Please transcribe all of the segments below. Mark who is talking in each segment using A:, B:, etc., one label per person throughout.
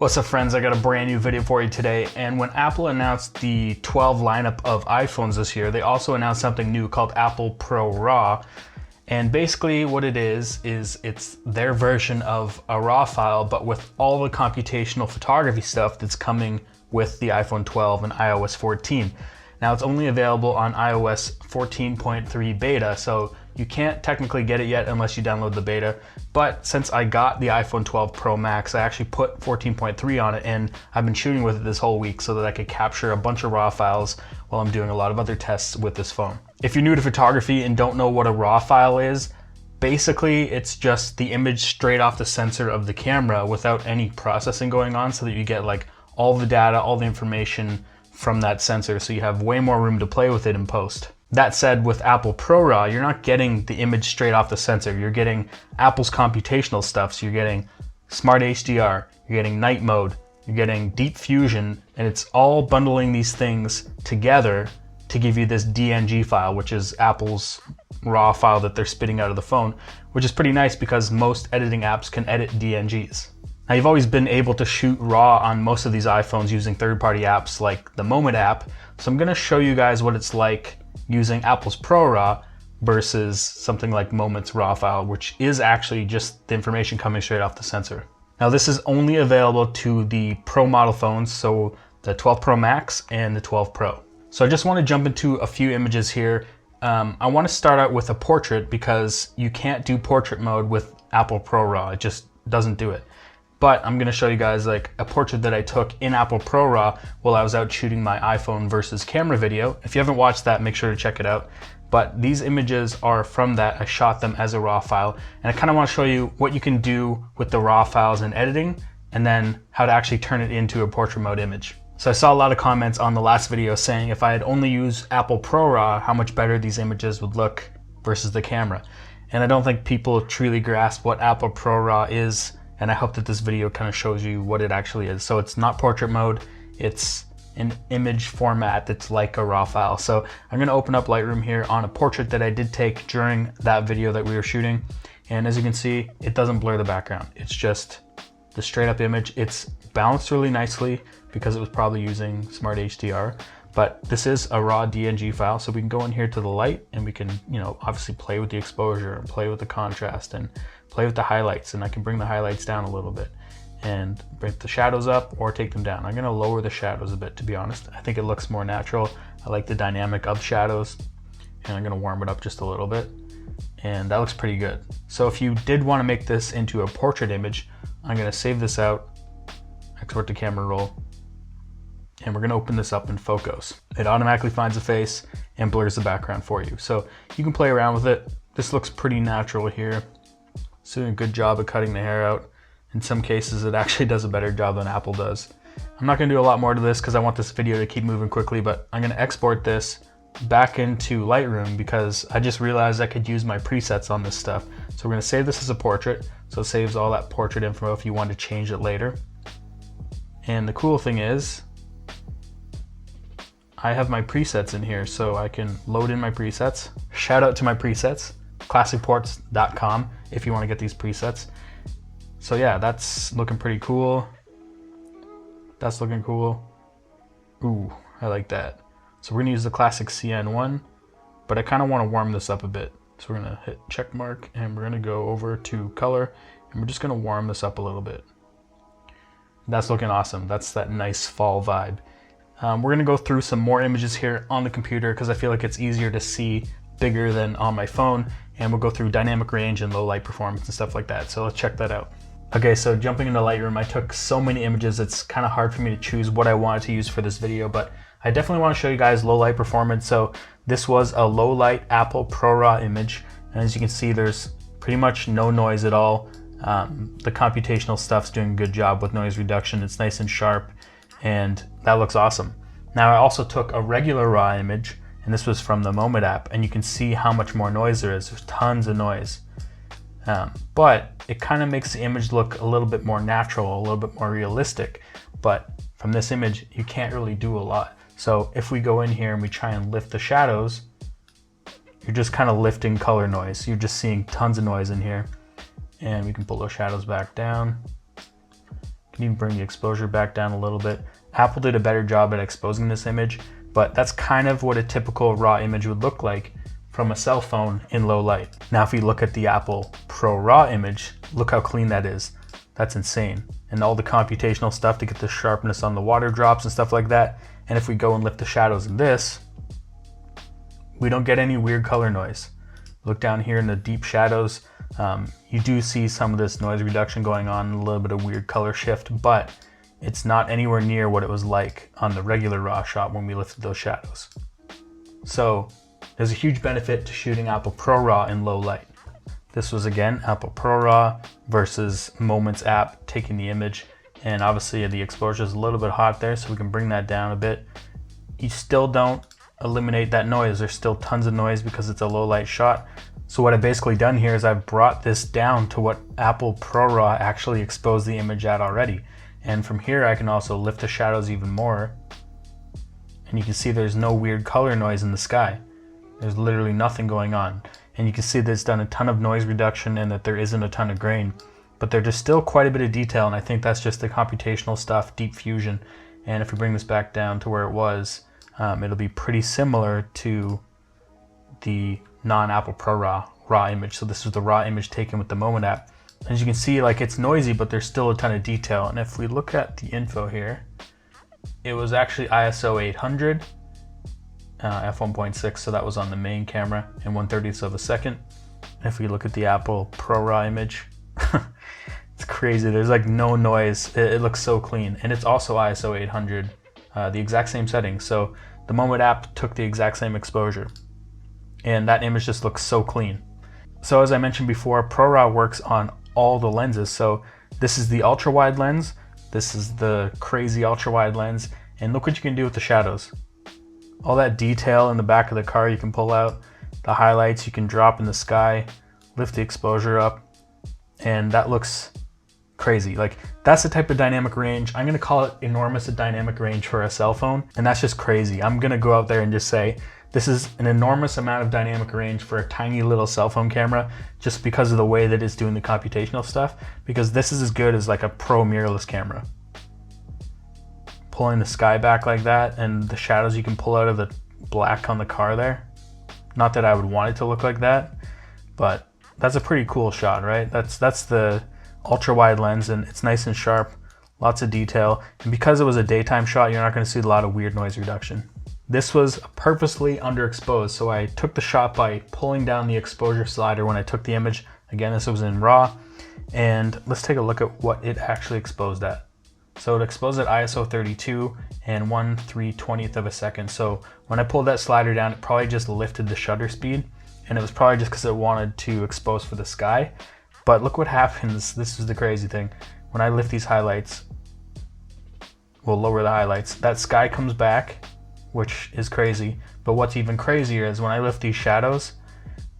A: What's up friends, I got a brand new video for you today, and when Apple announced the 12 lineup of iPhones this year, they also announced something new called Apple ProRAW. And basically what it is it's their version of a RAW file, but with all the computational photography stuff that's coming with the iPhone 12 and iOS 14. Now it's only available on iOS 14.3 beta, so you can't technically get it yet unless you download the beta. But since I got the iPhone 12 Pro Max, I actually put 14.3 on it, and I've been shooting with it this whole week so that I could capture a bunch of RAW files while I'm doing a lot of other tests with this phone. If you're new to photography and don't know what a RAW file is, basically it's just the image straight off the sensor of the camera without any processing going on, so that you get like all the data, all the information from that sensor, so you have way more room to play with it in post. That said, with Apple ProRAW, you're not getting the image straight off the sensor. You're getting Apple's computational stuff. So you're getting Smart HDR, you're getting night mode, you're getting deep fusion, and it's all bundling these things together to give you this DNG file, which is Apple's RAW file that they're spitting out of the phone, which is pretty nice because most editing apps can edit DNGs. Now, you've always been able to shoot RAW on most of these iPhones using third-party apps like the Moment app. So I'm gonna show you guys what it's like using Apple's ProRAW versus something like Moment's RAW file, which is actually just the information coming straight off the sensor. Now, this is only available to the Pro model phones, so the 12 Pro Max and the 12 Pro. So I just want to jump into a few images here. I want to start out with a portrait because you can't do portrait mode with Apple ProRAW. It just doesn't do it. But I'm going to show you guys like a portrait that I took in Apple ProRAW while I was out shooting my iPhone versus camera video. If you haven't watched that, make sure to check it out. But these images are from that. I shot them as a RAW file, and I kind of want to show you what you can do with the RAW files in editing, and then how to actually turn it into a portrait mode image. So I saw a lot of comments on the last video saying if I had only used Apple ProRAW, how much better these images would look versus the camera. And I don't think people truly grasp what Apple ProRAW is, and I hope that this video kind of shows you what it actually is. So it's not portrait mode, it's an image format that's like a RAW file. So I'm gonna open up Lightroom here on a portrait that I did take during that video that we were shooting. And as you can see, it doesn't blur the background. It's just the straight up image. It's balanced really nicely because it was probably using Smart HDR. But this is a raw DNG file, so we can go in here to the light and we can, obviously play with the exposure and play with the contrast and play with the highlights. And I can bring the highlights down a little bit and bring the shadows up or take them down. I'm gonna lower the shadows a bit, to be honest. I think it looks more natural. I like the dynamic of shadows, and I'm gonna warm it up just a little bit. And that looks pretty good. So if you did wanna make this into a portrait image, I'm gonna save this out, export to camera roll, and we're gonna open this up in Focus. It automatically finds a face and blurs the background for you. So you can play around with it. This looks pretty natural here. It's doing a good job of cutting the hair out. In some cases, it actually does a better job than Apple does. I'm not gonna do a lot more to this because I want this video to keep moving quickly, but I'm gonna export this back into Lightroom because I just realized I could use my presets on this stuff. So we're gonna save this as a portrait. So it saves all that portrait info if you want to change it later. And the cool thing is, I have my presets in here, so I can load in my presets. Shout out to my presets, classicports.com, if you want to get these presets. So yeah, that's looking pretty cool. That's looking cool. Ooh, I like that. So we're gonna use the classic CN1, but I kind of want to warm this up a bit. So we're gonna hit check mark and we're gonna go over to color and we're just gonna warm this up a little bit. That's looking awesome. That's that nice fall vibe. We're gonna go through some more images here on the computer because I feel like it's easier to see bigger than on my phone, and we'll go through dynamic range and low light performance and stuff like that. So let's check that out. Okay, so jumping into Lightroom, I took so many images, it's kind of hard for me to choose what I wanted to use for this video, but I definitely want to show you guys low light performance. So this was a low light Apple ProRAW image, and as you can see, there's pretty much no noise at all. The computational stuff's doing a good job with noise reduction. It's nice and sharp, and that looks awesome. Now I also took a regular RAW image, and this was from the Moment app, and you can see how much more noise there is. There's tons of noise. But it kind of makes the image look a little bit more natural, a little bit more realistic. But from this image, you can't really do a lot. So if we go in here and we try and lift the shadows, you're just kind of lifting color noise. You're just seeing tons of noise in here. And we can pull those shadows back down. Can even bring the exposure back down a little bit. Apple did a better job at exposing this image, but that's kind of what a typical raw image would look like from a cell phone in low light. Now, if you look at the Apple ProRAW image, look how clean that is. That's insane. And all the computational stuff to get the sharpness on the water drops and stuff like that. And if we go and lift the shadows in this, we don't get any weird color noise. Look down here in the deep shadows, you do see some of this noise reduction going on, a little bit of weird color shift, but it's not anywhere near what it was like on the regular RAW shot when we lifted those shadows. So there's a huge benefit to shooting Apple ProRAW in low light. This was again Apple ProRAW versus Moments app taking the image, and obviously the exposure is a little bit hot there, so we can bring that down a bit. You still don't eliminate that noise. There's still tons of noise because it's a low light shot. So what I've basically done here is I've brought this down to what Apple ProRAW actually exposed the image at already. And from here I can also lift the shadows even more, and you can see there's no weird color noise in the sky. There's literally nothing going on. And you can see that it's done a ton of noise reduction and that there isn't a ton of grain, but there's just still quite a bit of detail, and I think that's just the computational stuff, deep fusion. And if we bring this back down to where it was, it'll be pretty similar to the non-Apple ProRAW raw image. So this is the raw image taken with the Moment app. As you can see, like, it's noisy, but there's still a ton of detail. And if we look at the info here, it was actually ISO 800, f1.6, so that was on the main camera, in 1/30th of a second. If we look at the Apple ProRAW image, it's crazy. There's like no noise. It looks so clean, and it's also ISO 800, the exact same settings. So the Moment app took the exact same exposure, and that image just looks so clean. So as I mentioned before, ProRAW works on all the lenses. So this is the ultra wide lens, this is the crazy ultra wide lens, and look what you can do with the shadows. All that detail in the back of the car you can pull out, the highlights you can drop in the sky, lift the exposure up, and that looks crazy. Like, that's the type of dynamic range. I'm gonna call it enormous dynamic range for a cell phone, and that's just crazy. I'm gonna go out there and just say, this is an enormous amount of dynamic range for a tiny little cell phone camera, just because of the way that it's doing the computational stuff, because this is as good as like a pro mirrorless camera. Pulling the sky back like that, and the shadows you can pull out of the black on the car there. Not that I would want it to look like that, but that's a pretty cool shot, right? That's the ultra wide lens, and it's nice and sharp, lots of detail. And because it was a daytime shot, you're not gonna see a lot of weird noise reduction. This was purposely underexposed, so I took the shot by pulling down the exposure slider when I took the image. Again, this was in RAW, and let's take a look at what it actually exposed at. So it exposed at ISO 32 and 1/320th of a second. So when I pulled that slider down, it probably just lifted the shutter speed, and it was probably just because it wanted to expose for the sky. But look what happens. This is the crazy thing. When I lift these highlights, we'll lower the highlights, that sky comes back, which is crazy. But what's even crazier is when I lift these shadows,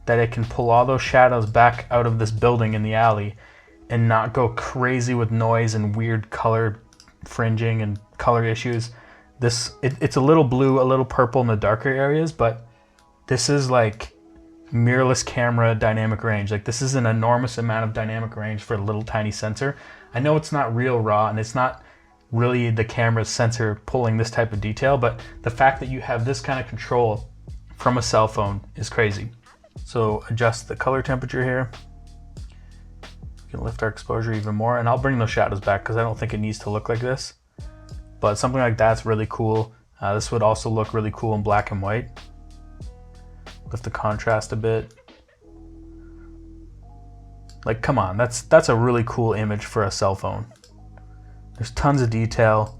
A: that it can pull all those shadows back out of this building in the alley and not go crazy with noise and weird color fringing and color issues. It's a little blue, a little purple in the darker areas, but this is like mirrorless camera dynamic range. Like, this is an enormous amount of dynamic range for a little tiny sensor. I know it's not real RAW, and it's not really the camera's sensor pulling this type of detail, but the fact that you have this kind of control from a cell phone is crazy. So adjust the color temperature here. We can lift our exposure even more, and I'll bring those shadows back because I don't think it needs to look like this, but something like that's really cool. This would also look really cool in black and white. Lift the contrast a bit. Like, come on, that's a really cool image for a cell phone. There's tons of detail.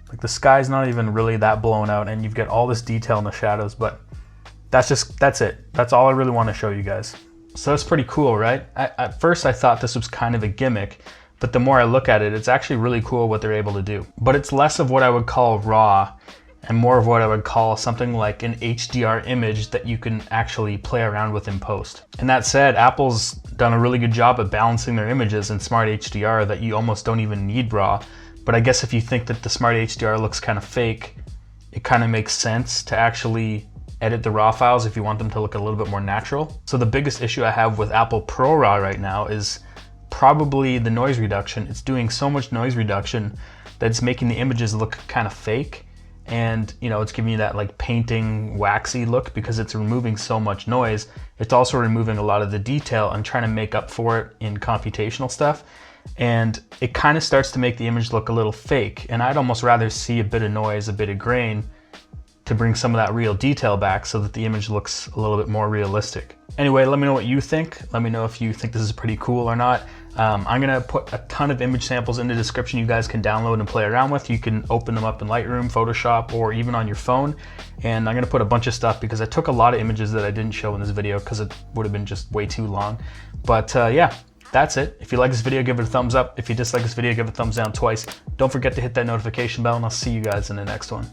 A: Like, the sky's not even really that blown out, and you've got all this detail in the shadows, but that's it. That's all I really want to show you guys. So that's pretty cool, right? At first I thought this was kind of a gimmick, but the more I look at it, it's actually really cool what they're able to do. But it's less of what I would call raw and more of what I would call something like an HDR image that you can actually play around with in post. And that said, Apple's done a really good job at balancing their images in Smart HDR that you almost don't even need raw. But I guess if you think that the Smart HDR looks kind of fake, it kind of makes sense to actually edit the raw files if you want them to look a little bit more natural. So the biggest issue I have with Apple ProRAW right now is probably the noise reduction. It's doing so much noise reduction that it's making the images look kind of fake, and you know, it's giving you that like painting, waxy look because it's removing so much noise. It's also removing a lot of the detail and trying to make up for it in computational stuff, and it kind of starts to make the image look a little fake. And I'd almost rather see a bit of noise, a bit of grain, to bring some of that real detail back so that the image looks a little bit more realistic. Anyway, let me know what you think. Let me know if you think this is pretty cool or not. I'm gonna put a ton of image samples in the description you guys can download and play around with. You can open them up in Lightroom, Photoshop, or even on your phone. And I'm gonna put a bunch of stuff because I took a lot of images that I didn't show in this video because it would have been just way too long. But yeah, that's it. If you like this video, give it a thumbs up. If you dislike this video, give it a thumbs down twice. Don't forget to hit that notification bell, and I'll see you guys in the next one.